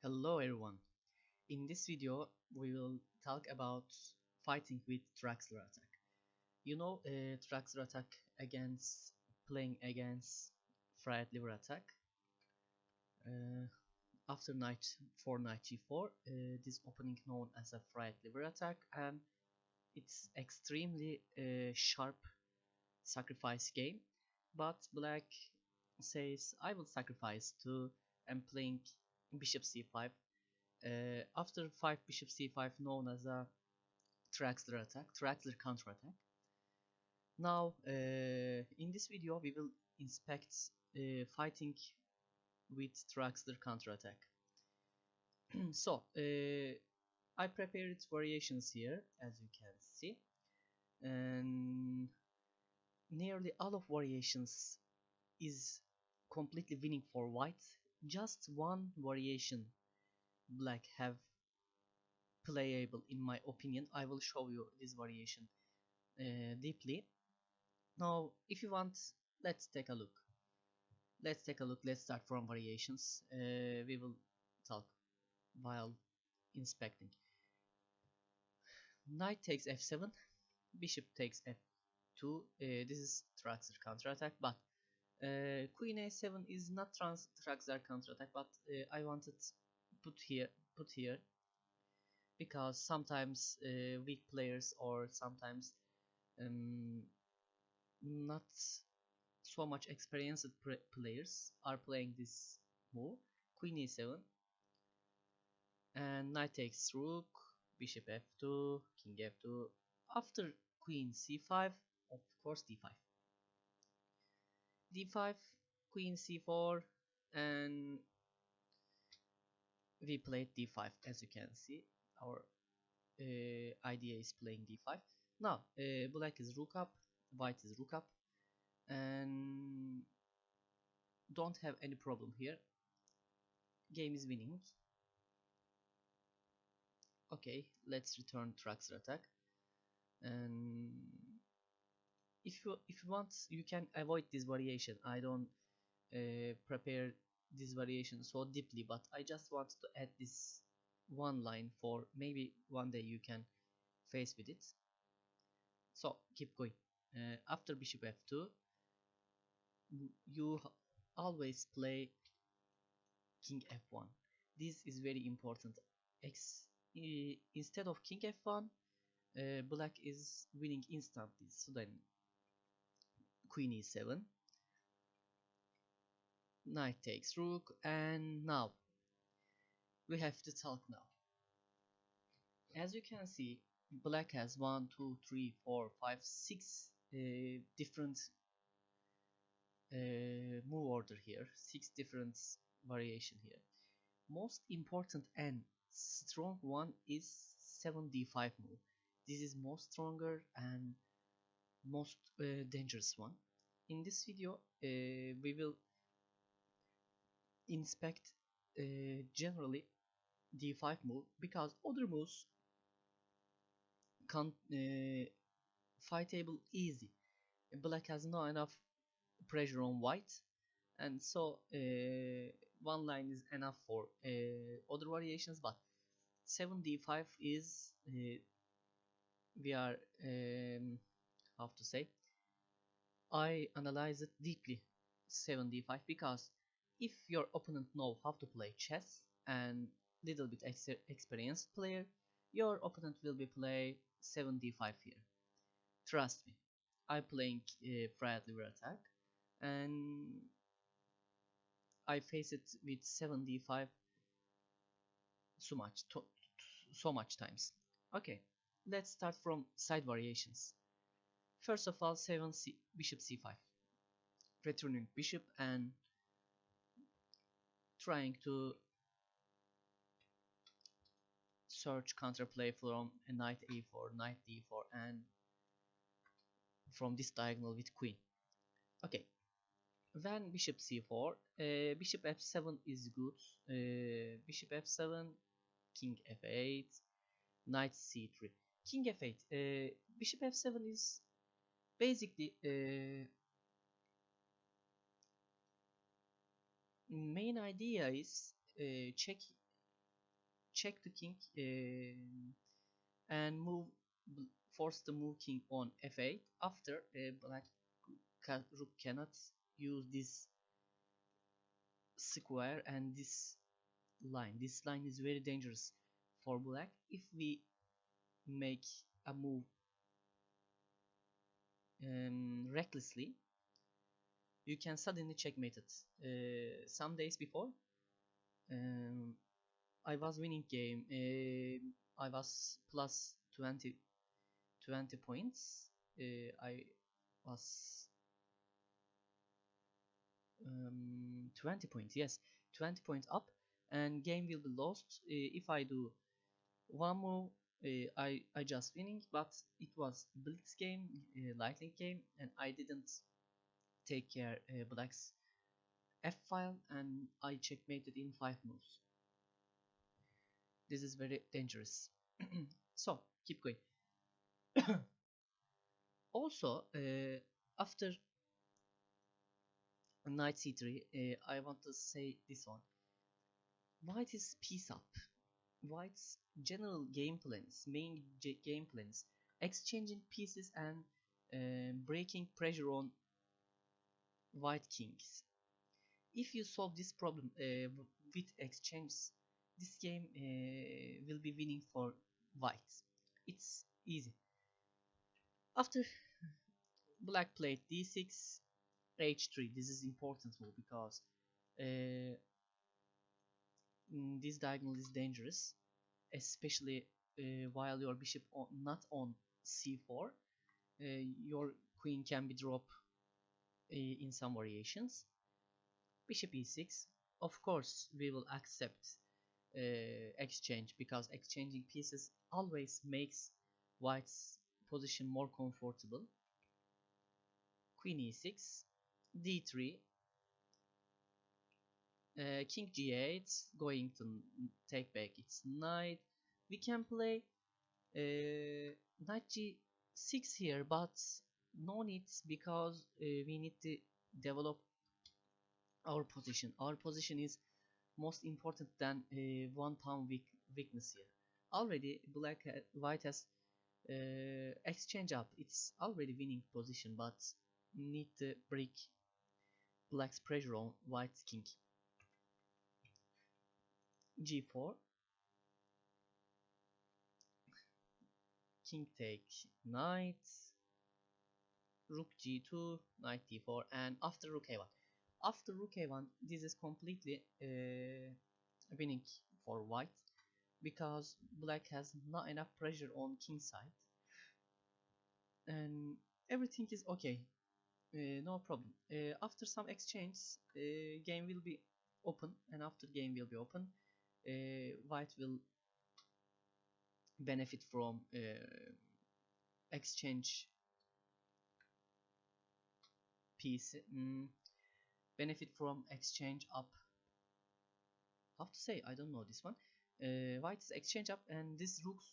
Hello everyone. In this video we will talk about fighting with Traxler attack. Traxler attack against playing against fried liver attack. Uh, After knight for knight g4, this opening known as a fried liver attack, and it's extremely sharp sacrifice game. But black says I will sacrifice too and playing bishop c5. After 5 bishop c5 known as a Traxler attack, Traxler counter attack. Now in this video we will inspect fighting with Traxler counter attack. So I prepared variations here as you can see, and nearly all of variations is completely winning for white. Just one variation black have playable in my opinion. I will show you this variation deeply. Now if you want, let's take a look. Let's start from variations. We will talk while inspecting. Knight takes f7, bishop takes f2. This is Traxler counterattack, but queen a7 is not Traxler counterattack, but I wanted put here because sometimes weak players or sometimes not so much experienced players are playing this move. Queen e7 and knight takes rook, bishop f2, king f2. After queen c5, of course d5, d5, queen c4, and we played d5. As you can see, our idea is playing d5. Now black is rook up, white is rook up, and don't have any problem here. Game is winning. Okay, let's return Traxler attack. And if you want, you can avoid this variation. I don't prepare this variation so deeply, but I just want to add this one line for maybe one day you can face with it. So keep going. After bishop f2, you always play king f1. This is very important. Instead of king f1, black is winning instantly. So then queen e7, knight takes rook, and now we have to talk now. As you can see, black has 1 2 3 4 5 6 different move order here, 6 different variation here. Most important and strong one is 7d5 move. This is most stronger and most dangerous one. In this video we will inspect generally d5 move, because other moves can fightable easy. Black has not enough pressure on white, and so one line is enough for other variations, but 7d5 is we are how to say, I analyze it deeply, 7d5, because if your opponent know how to play chess and little bit experienced player, your opponent will be play 7d5 here. Trust me, I playing fried liver attack and I face it with 7d5 so much times. Okay, let's start from side variations. First of all, bishop c5, returning bishop and trying to search counterplay from a knight a4, knight d4, and from this diagonal with queen. Okay, when bishop c4, bishop f7 is good. Bishop f7, king f8, knight c3, king f8. Bishop f7 is basically main idea is check check the king and force the move king on f8. After black rook cannot use this square and this line. This line is very dangerous for black. If we make a move recklessly, you can suddenly checkmate it. Some days before, um, I was winning game. I was plus 20 points. I was 20 points. Yes, 20 points up, and game will be lost if I do one move. I just winning, but it was blitz game, lightning game, and I didn't take care black's f file, and I checkmated in 5 moves. This is very dangerous. So keep going. Also, after knight c3, I want to say this one. White is piece up. White's general game plans, game plans, exchanging pieces and breaking pressure on white kings. If you solve this problem with exchanges, this game will be winning for white. It's easy. After black played d6, h3. This is important move because this diagonal is dangerous, especially while your bishop not on c4. Your queen can be dropped in some variations. Bishop e6. Of course, we will accept exchange because exchanging pieces always makes white's position more comfortable. Queen e6, d3, king g8, going to take back its knight. We can play knight g6 here, but no need because we need to develop our position. Our position is most important than one pawn weakness here. Already white has exchange up. It's already winning position, but need to break black's pressure on white's king. g4, king take knight, rook g2, knight d4, and after rook a1. After rook a1, this is completely winning for white because black has not enough pressure on king side, and everything is okay. No problem. After some exchange, game will be open, and after game will be open, white will benefit from exchange piece. Benefit from exchange up. How to say? I don't know this one. White's exchange up, and this looks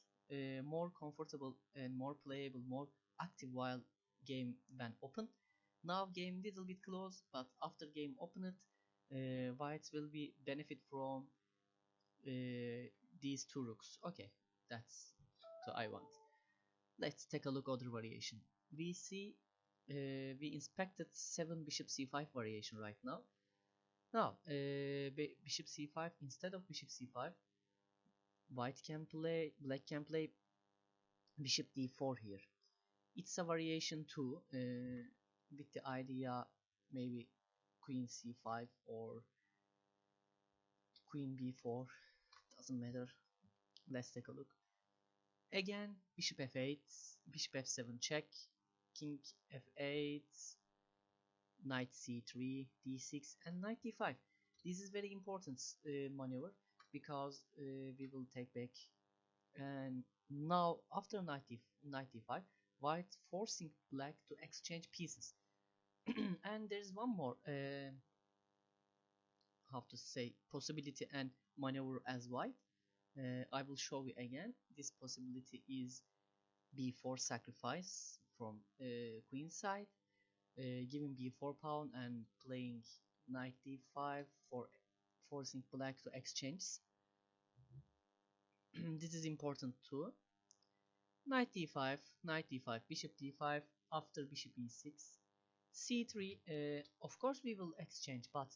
more comfortable and more playable, more active while game when open. Now game little bit close, but after game open it, whites will be benefit from these two rooks. Okay, that's so I want. Let's take a look other variation. We see we inspected 7 bishop c5 variation right now. Now bishop c5, instead of bishop c5, black can play bishop d4 here. It's a variation too, with the idea maybe queen c5 or queen b4, doesn't matter. Let's take a look. Again, bishop f8, bishop f7 check, king f8, knight c3, d6, and knight d5. This is very important maneuver because we will take back. And now after knight d5, white forcing black to exchange pieces. And there's one more how to say possibility and maneuver as white. I will show you again. This possibility is b4 sacrifice from queen side, giving b4 pawn and playing knight d5 for forcing black to exchange. This is important too. Knight d5, knight d5, bishop d5, after bishop e6, c3. Of course we will exchange, but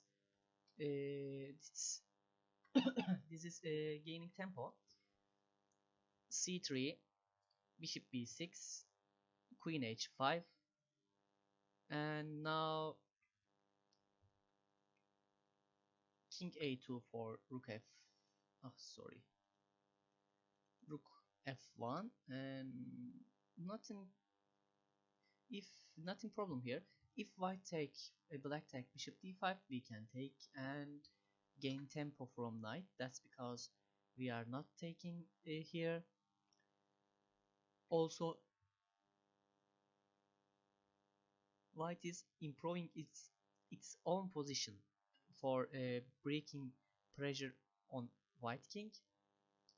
this, this is gaining tempo. c3, bishop b6, queen h5, and now king a2 for rook f. Oh, sorry, rook f1, and nothing. If nothing problem here. If white take black take bishop d5, we can take and gain tempo from knight. That's because we are not taking here. Also, white is improving its own position for breaking pressure on white king.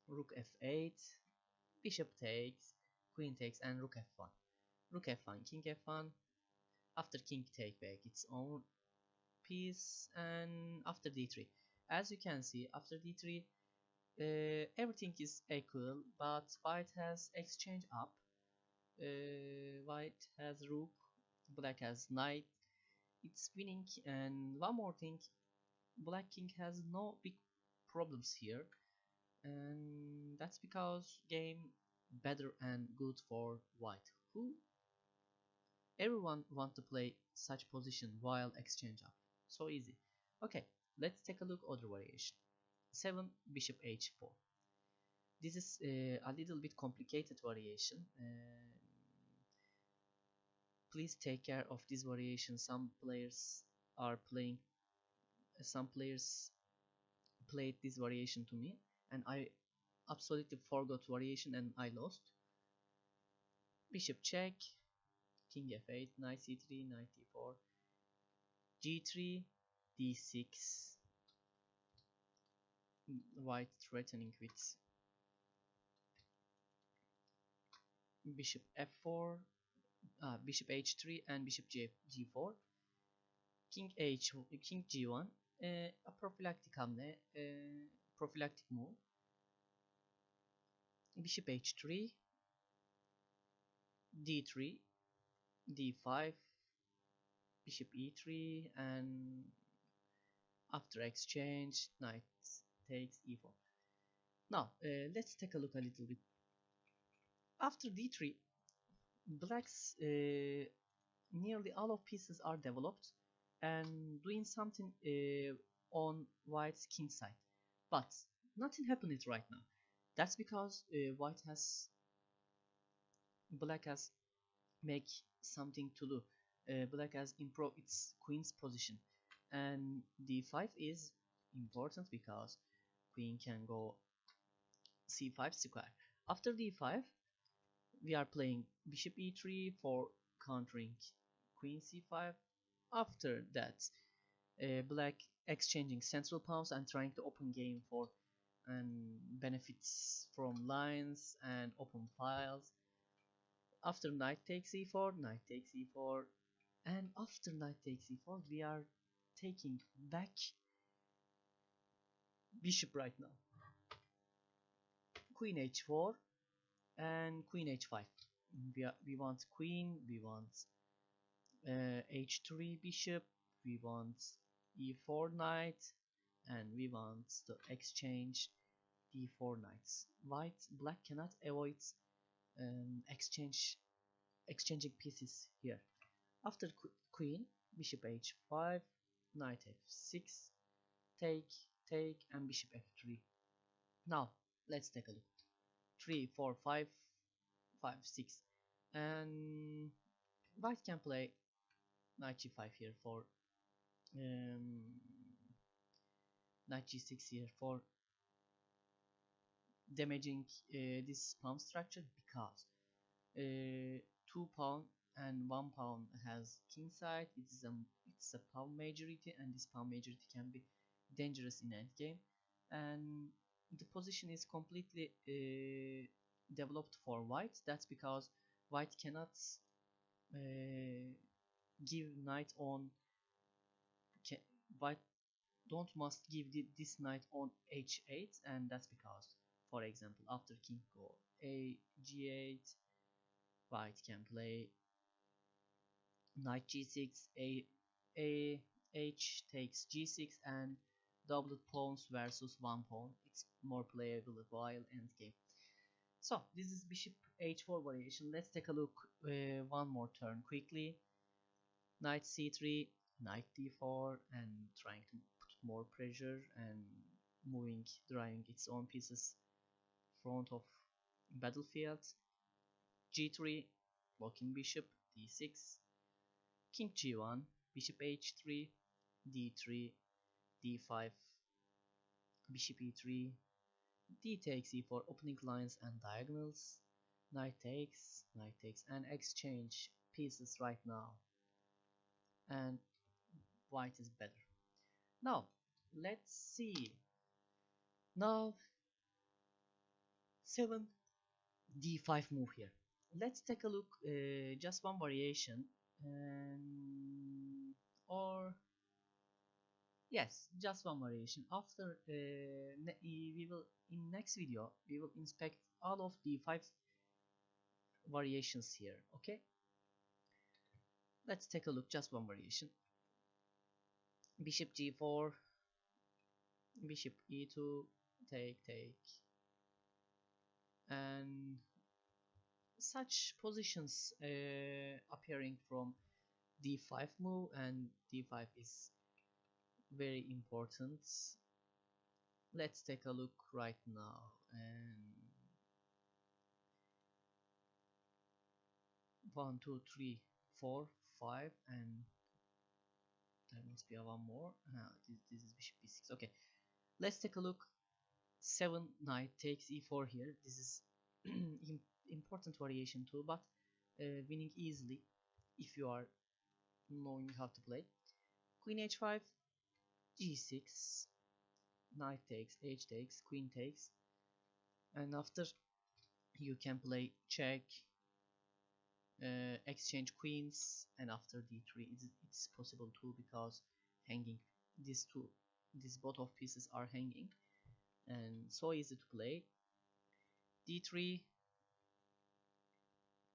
Rook f8, bishop takes, queen takes, and rook f1. Rook f1, king f1. After king take back its own piece, and after d3. As you can see, after d3, everything is equal, but white has exchange up. White has rook, black has knight. It's winning, and one more thing, black king has no big problems here, and that's because game better and good for white. Who everyone want to play such position while exchange up. So easy. Okay, let's take a look other variation. 7 bishop h4. This is a little bit complicated variation. Please take care of this variation. Some players played this variation to me, and I absolutely forgot variation and I lost. Bishop check, king f8, knight c3, knight d4, g3, d6. White threatening with bishop f4, bishop h3, and bishop g4. King g1, a prophylactic hamle, prophylactic move. Bishop h3, d3, d5, bishop e3, and after exchange, knight takes e4. Now let's take a look a little bit. After d3, black's nearly all of pieces are developed and doing something on white's king side, but nothing happened right now. That's because black has make something to do. Black has improved its queen's position, and d5 is important because queen can go c5 square. After d5, we are playing bishop e3 for countering queen c5. After that, black exchanging central pawns and trying to open game for and benefits from lines and open files. After knight takes e4, knight takes e4, and after knight takes e4, we are taking back bishop right now. Queen h4 and queen h5. We want queen, we want h3 bishop, we want e4 knight, and we want to exchange d4 knights. Black cannot avoid exchanging pieces here. After queen, bishop h5, knight f6, take, and bishop f3. Now let's take a look. 3, 4, 5, 5, 6, and white can play knight g5 here for knight g6 here for damaging this pawn structure, because 2 pawn and 1 pawn has king side. It's a pawn majority, and this pawn majority can be dangerous in endgame, and the position is completely developed for white. That's because white cannot give knight on white don't must give this knight on h8, and that's because For example, after king go a g8, white can play knight g6, a h takes g6, and doubled pawns versus one pawn. It's more playable while endgame. So this is bishop h4 variation. Let's take a look one more turn quickly. Knight c3, knight d4, and trying to put more pressure and driving its own pieces front of battlefield. g3, blocking bishop, d6, king g1, bishop h3, d3, d5, bishop e3, d takes e4, opening lines and diagonals, knight takes, and exchange pieces right now, and white is better. Now let's see. Now 7 d5 move here. Let's take a look, just one variation, or yes, just one variation. After we will in next video we will inspect all of d5 variations here. Okay, let's take a look, just one variation. Bishop g4, bishop e2, take, and such positions appearing from d5 move, and d5 is very important. Let's take a look right now, and 1 2 3 4 5, and there must be a one more. This is bishop b6. Okay, let's take a look. 7 knight takes e4 here. This is important variation too, but winning easily if you are knowing how to play. Queen h5, g6, knight takes, h takes, queen takes, and after you can play check, exchange queens, and after d3 it's possible too, because hanging these both of pieces are hanging, and so easy to play. d3,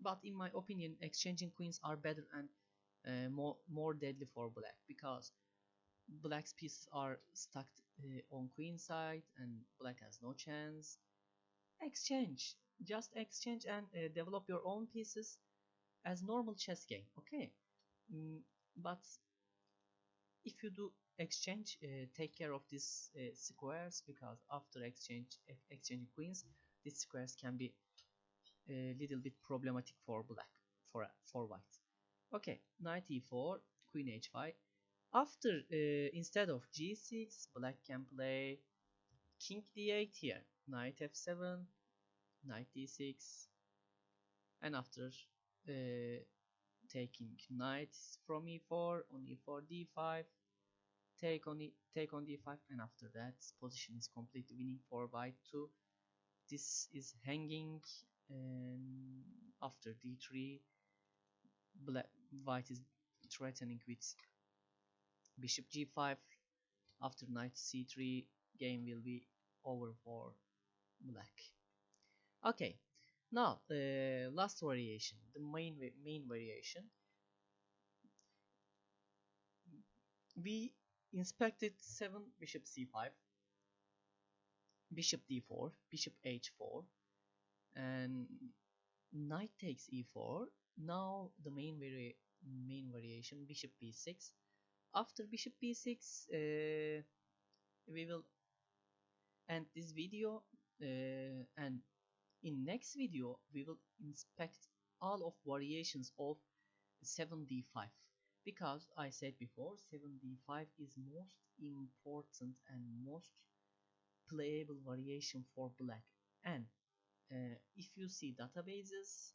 but in my opinion exchanging queens are better and more deadly for black, because black's pieces are stuck on queen side and black has no chance. Just exchange and develop your own pieces as normal chess game. Okay, but if you do exchange, take care of these squares, because after exchanging queens, these squares can be a little bit problematic for black, for white. Okay, knight e4, queen h5. After instead of g6, black can play king d8 here, knight f7, knight d6, and after taking knights from e4 on e4 d5, take on d5, and after that position is completely winning for white too. This is hanging, and after d3, white is threatening with bishop g5. After knight c3, game will be over for black. Okay, now last variation, the main variation. We inspected 7 bishop c5, bishop d4, bishop h4, and knight takes e4. Now the main variation, bishop b6. After bishop b6, we will end this video, and in next video we will inspect all of variations of 7d5, because I said before 7d5 is most important and most playable variation for black. And if you see databases,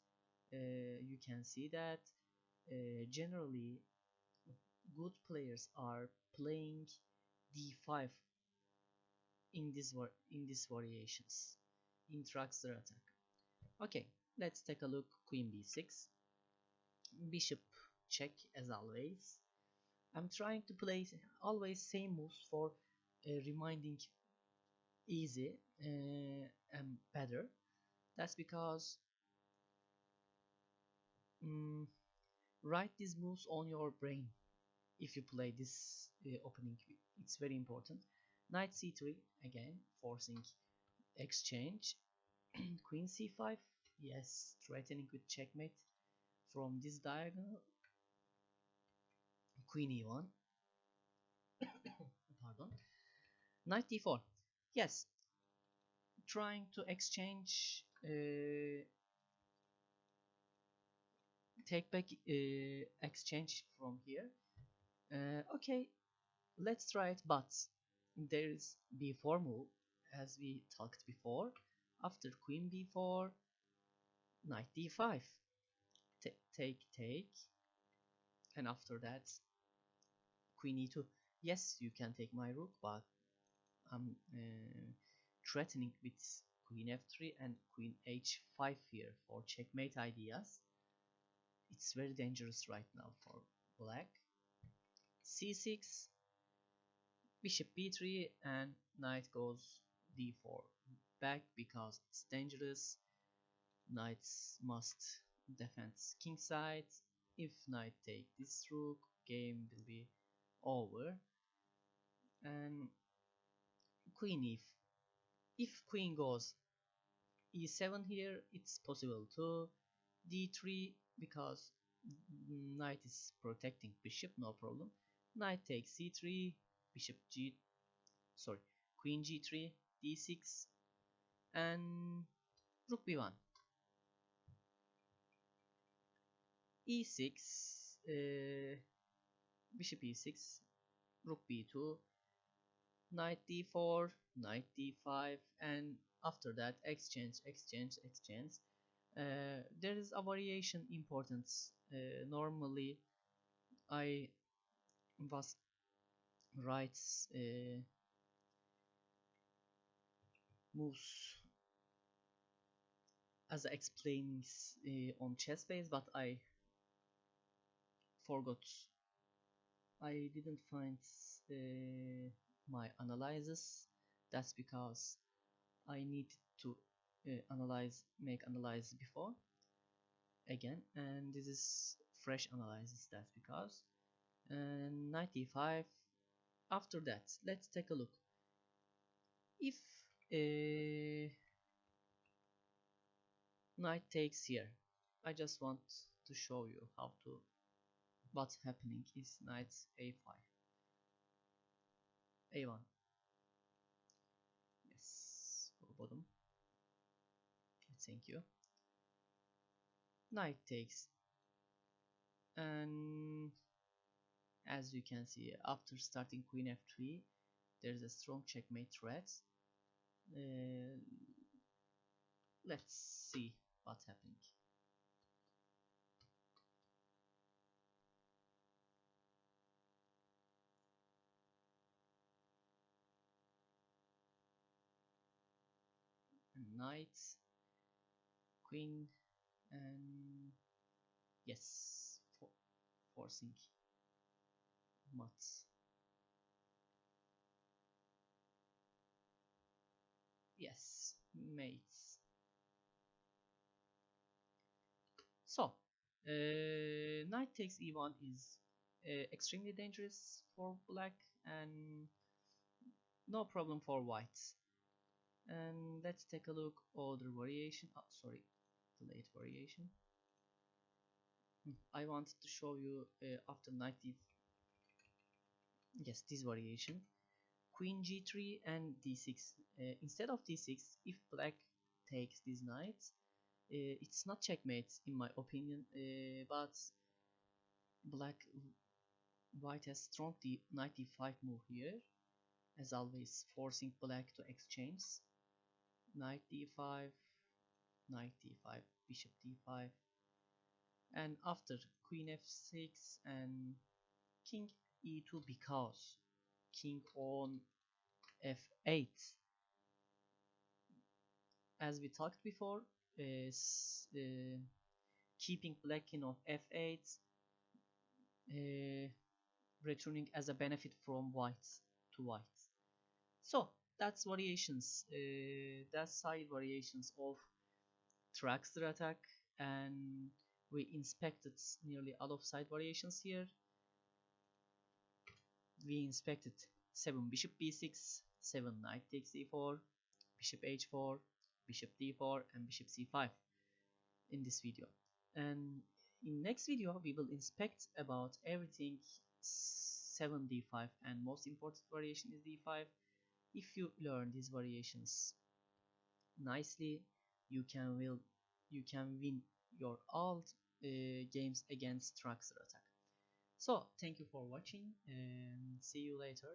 you can see that generally good players are playing d5 in these variations in Traxler attack. Okay, let's take a look. Queen b6, bishop check as always. I'm trying to play always same moves for reminding easy. I'm better. That's because mm, write these moves on your brain if you play this opening. It's very important. Knight c3 again, forcing exchange. Queen c5, yes, threatening with checkmate from this diagonal. Queen e1, pardon. Knight d4, yes, trying to exchange, take back exchange from here. Okay, let's try it, but there is b4 move as we talked before. After queen b4, knight d5, take, and after that queen e2. Yes, you can take my rook, but I'm threatening with queen f3 and queen h5 here for checkmate ideas. It's very dangerous right now for black. c6, bishop b3, and knight goes d4 back because it's dangerous. Knights must defend king side. If knight take this rook, game will be over. And queen if queen goes e7 here, it's possible to d3 because knight is protecting bishop, no problem. Knight takes c3, bishop g, sorry, queen g3, d6, and rook b1, e6, bishop e6, rook b2, knight d4, knight d5, and after that exchange. There is a variation importance. Normally I was writes moves as explains on chess base, but I forgot. I didn't find my analysis. That's because I need to make analysis before again, and this is fresh analysis. That's because and 95. After that, let's take a look. If knight takes here, I just want to show you how to. What's happening is knight a5, a1. Yes, for bottom. Thank you. Knight takes, and as you can see, after starting queen f3, there's a strong checkmate threat. Uh, let's see what's happening. Knight, queen, and yes, forcing mats. Yes, mates. So, knight takes e1 is extremely dangerous for black and no problem for white. And let's take a look other variation. Oh, sorry, delayed variation. I wanted to show you after knight d. Yes, this variation. Queen g3 and d6. Instead of d6, if black takes these knights, it's not checkmate in my opinion, but white has strong knight d5 move here, as always forcing black to exchange. Knight d5, knight d5, bishop d5, and after queen f6 and king e2 because king on f8, as we talked before, is keeping black king on f8, uh, returning as a benefit from white to white. So that's variations, that's side variations of Traxler attack, and we inspected nearly all of side variations here. We inspected 7 bishop b6, 7 knight takes e4, bishop h4, bishop d4, and bishop c5 in this video. And in next video we will inspect about everything 7 d5, and most important variation is d5. If you learn these variations nicely, you can win your all games against Traxler attack. So thank you for watching and see you later.